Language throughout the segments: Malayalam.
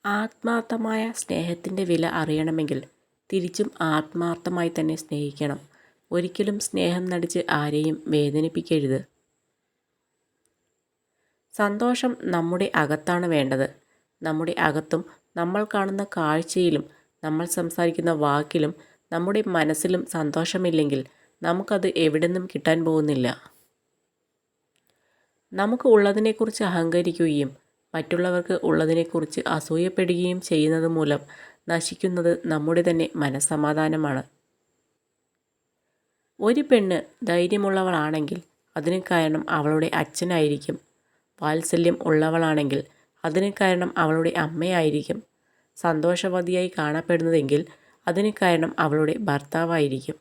ആത്മാർത്ഥമായ സ്നേഹത്തിൻ്റെ വില അറിയണമെങ്കിൽ തിരിച്ചും ആത്മാർത്ഥമായി തന്നെ സ്നേഹിക്കണം. ഒരിക്കലും സ്നേഹം നടിച്ച് ആരെയും വേദനിപ്പിക്കരുത്. സന്തോഷം നമ്മുടെ അകത്താണ് വേണ്ടത്. നമ്മുടെ അകത്തും നമ്മൾ കാണുന്ന കാഴ്ചയിലും നമ്മൾ സംസാരിക്കുന്ന വാക്കിലും നമ്മുടെ മനസ്സിലും സന്തോഷമില്ലെങ്കിൽ നമുക്കത് എവിടെന്നും കിട്ടാൻ പോകുന്നില്ല. നമുക്ക് ഉള്ളതിനെക്കുറിച്ച് അഹങ്കരിക്കുകയും മറ്റുള്ളവർക്ക് ഉള്ളതിനെക്കുറിച്ച് അസൂയപ്പെടുകയും ചെയ്യുന്നത് മൂലം നശിക്കുന്നത് നമ്മുടെ തന്നെ മനസ്സമാധാനമാണ്. ഒരു പെണ്ണ് ധൈര്യമുള്ളവളാണെങ്കിൽ അതിന് കാരണം അവളുടെ അച്ഛനായിരിക്കും. വാത്സല്യം ഉള്ളവളാണെങ്കിൽ അതിന് കാരണം അവളുടെ അമ്മയായിരിക്കും. സന്തോഷവതിയായി കാണപ്പെടുന്നതെങ്കിൽ അതിന് കാരണം അവളുടെ ഭർത്താവായിരിക്കും.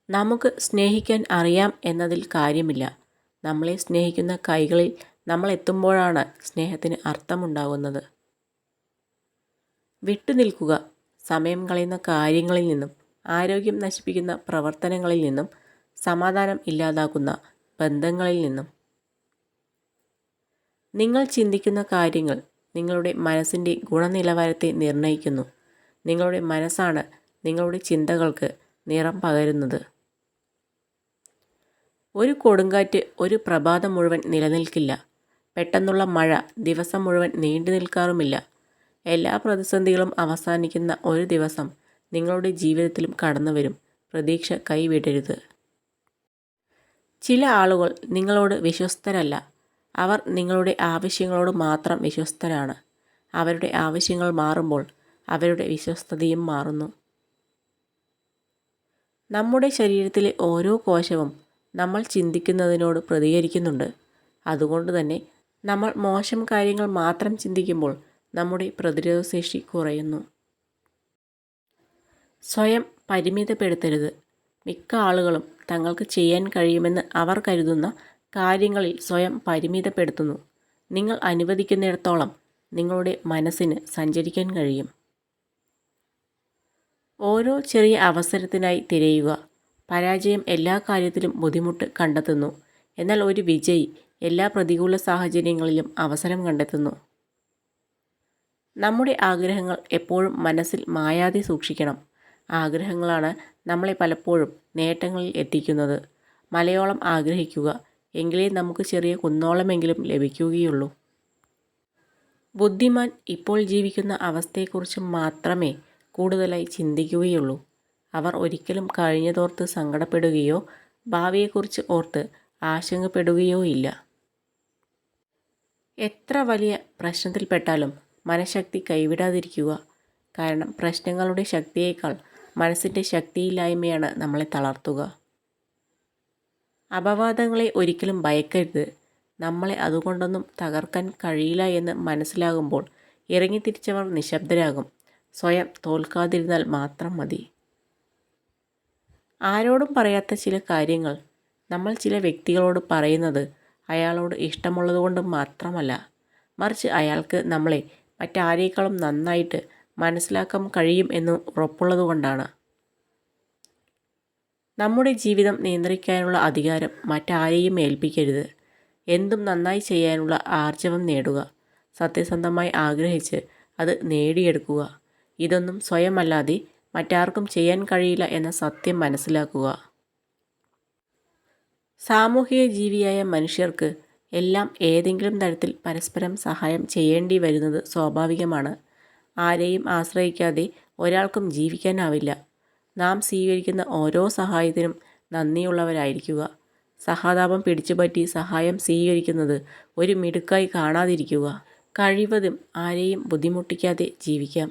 നമുക്ക് സ്നേഹിക്കാൻ അറിയാം എന്നതിൽ കാര്യമില്ല. നമ്മളെ സ്നേഹിക്കുന്ന കൈകളിൽ നമ്മൾ എത്തുമ്പോഴാണ് സ്നേഹത്തിന് അർത്ഥമുണ്ടാകുന്നത്. വിട്ടുനിൽക്കുക. സമയം കളയുന്ന കാര്യങ്ങളിൽ നിന്നും, ആരോഗ്യം നശിപ്പിക്കുന്ന പ്രവർത്തനങ്ങളിൽ നിന്നും, സമാധാനം ഇല്ലാതാക്കുന്ന ബന്ധങ്ങളിൽ നിന്നും. നിങ്ങൾ ചിന്തിക്കുന്ന കാര്യങ്ങൾ നിങ്ങളുടെ മനസ്സിൻ്റെ ഗുണനിലവാരത്തെ നിർണ്ണയിക്കുന്നു. നിങ്ങളുടെ മനസ്സാണ് നിങ്ങളുടെ ചിന്തകൾക്ക് നിറം പകരുന്നത്. ഒരു കൊടുങ്കാറ്റ് ഒരു പ്രഭാതം മുഴുവൻ നിലനിൽക്കില്ല. പെട്ടെന്നുള്ള മഴ ദിവസം മുഴുവൻ നീണ്ടു നിൽക്കാറുമില്ല. എല്ലാ പ്രതിസന്ധികളും അവസാനിക്കുന്ന ഒരു ദിവസം നിങ്ങളുടെ ജീവിതത്തിലും കടന്നു വരും. പ്രതീക്ഷ കൈവിടരുത്. ചില ആളുകൾ നിങ്ങളോട് വിശ്വസ്തരല്ല. അവർ നിങ്ങളുടെ ആവശ്യങ്ങളോട് മാത്രം വിശ്വസ്തരാണ്. അവരുടെ ആവശ്യങ്ങൾ മാറുമ്പോൾ അവരുടെ വിശ്വസ്തതയും മാറുന്നു. നമ്മുടെ ശരീരത്തിലെ ഓരോ കോശവും നമ്മൾ ചിന്തിക്കുന്നതിനോട് പ്രതികരിക്കുന്നുണ്ട്. അതുകൊണ്ട് തന്നെ നമ്മൾ മോശം കാര്യങ്ങൾ മാത്രം ചിന്തിക്കുമ്പോൾ നമ്മുടെ പ്രതിരോധശേഷി കുറയുന്നു. സ്വയം പരിമിതപ്പെടുത്തരുത്. മിക്ക ആളുകളും തങ്ങൾക്ക് ചെയ്യാൻ കഴിയുമെന്ന് അവർ കരുതുന്ന കാര്യങ്ങളിൽ സ്വയം പരിമിതപ്പെടുത്തുന്നു. നിങ്ങൾ അനുവദിക്കുന്നിടത്തോളം നിങ്ങളുടെ മനസ്സിന് സഞ്ചരിക്കാൻ കഴിയും. ഓരോ ചെറിയ അവസരത്തിനായി തിരയുക. പരാജയം എല്ലാ കാര്യത്തിലും ബുദ്ധിമുട്ട് കണ്ടെത്തുന്നു. എന്നാൽ ഒരു വിജയി എല്ലാ പ്രതികൂല സാഹചര്യങ്ങളിലും അവസരം കണ്ടെത്തുന്നു. നമ്മുടെ ആഗ്രഹങ്ങൾ എപ്പോഴും മനസ്സിൽ മായാതെ സൂക്ഷിക്കണം. ആഗ്രഹങ്ങളാണ് നമ്മളെ പലപ്പോഴും നേട്ടങ്ങളിൽ എത്തിക്കുന്നത്. മലയോളം ആഗ്രഹിക്കുക, എങ്കിലേ നമുക്ക് ചെറിയ കുന്നോളമെങ്കിലും ലഭിക്കുകയുള്ളൂ. ബുദ്ധിമാൻ ഇപ്പോൾ ജീവിക്കുന്ന അവസ്ഥയെക്കുറിച്ച് മാത്രമേ കൂടുതലായി ചിന്തിക്കുകയുള്ളൂ. അവർ ഒരിക്കലും കഴിഞ്ഞതോർത്ത് സങ്കടപ്പെടുകയോ ഭാവിയെക്കുറിച്ച് ഓർത്ത് ആശങ്കപ്പെടുകയോ ഇല്ല. എത്ര വലിയ പ്രശ്നത്തിൽപ്പെട്ടാലും മനഃശക്തി കൈവിടാതിരിക്കുക. കാരണം പ്രശ്നങ്ങളുടെ ശക്തിയേക്കാൾ മനസ്സിൻ്റെ ശക്തിയില്ലായ്മയാണ് നമ്മളെ തളർത്തുക. അപവാദങ്ങളെ ഒരിക്കലും ഭയക്കരുത്. നമ്മളെ അതുകൊണ്ടൊന്നും തകർക്കാൻ കഴിയില്ല എന്ന് മനസ്സിലാകുമ്പോൾ ഇറങ്ങിത്തിരിച്ചവർ നിശബ്ദരാകും. സ്വയം തോൽക്കാതിരുന്നാൽ മാത്രം മതി. ആരോടും പറയാത്ത ചില കാര്യങ്ങൾ നമ്മൾ ചില വ്യക്തികളോട് പറയുന്നത് അയാളോട് ഇഷ്ടമുള്ളതുകൊണ്ട് മാത്രമല്ല, മറിച്ച് അയാൾക്ക് നമ്മളെ മറ്റാരേക്കാളും നന്നായിട്ട് മനസ്സിലാക്കാൻ കഴിയും എന്ന് ഉറപ്പുള്ളതുകൊണ്ടാണ്. നമ്മുടെ ജീവിതം നിയന്ത്രിക്കാനുള്ള അധികാരം മറ്റാരെയും ഏൽപ്പിക്കരുത്. എന്തും നന്നായി ചെയ്യാനുള്ള ആർജവം നേടുക. സത്യസന്ധമായി ആഗ്രഹിച്ച് അത് നേടിയെടുക്കുക. ഇതൊന്നും സ്വയമല്ലാതെ മറ്റാർക്കും ചെയ്യാൻ കഴിയില്ല എന്ന സത്യം മനസ്സിലാക്കുക. സാമൂഹിക ജീവിയായ മനുഷ്യർക്ക് എല്ലാം ഏതെങ്കിലും തരത്തിൽ പരസ്പരം സഹായം ചെയ്യേണ്ടി വരുന്നത് സ്വാഭാവികമാണ്. ആരെയും ആശ്രയിക്കാതെ ഒരാൾക്കും ജീവിക്കാനാവില്ല. നാം സ്വീകരിക്കുന്ന ഓരോ സഹായത്തിനും നന്ദിയുള്ളവരായിരിക്കുക. സഹതാപം പിടിച്ചുപറ്റി സഹായം സ്വീകരിക്കുന്നത് ഒരു മിടുക്കായി കാണാതിരിക്കുക. കഴിവതും ആരെയും ബുദ്ധിമുട്ടിക്കാതെ ജീവിക്കാം.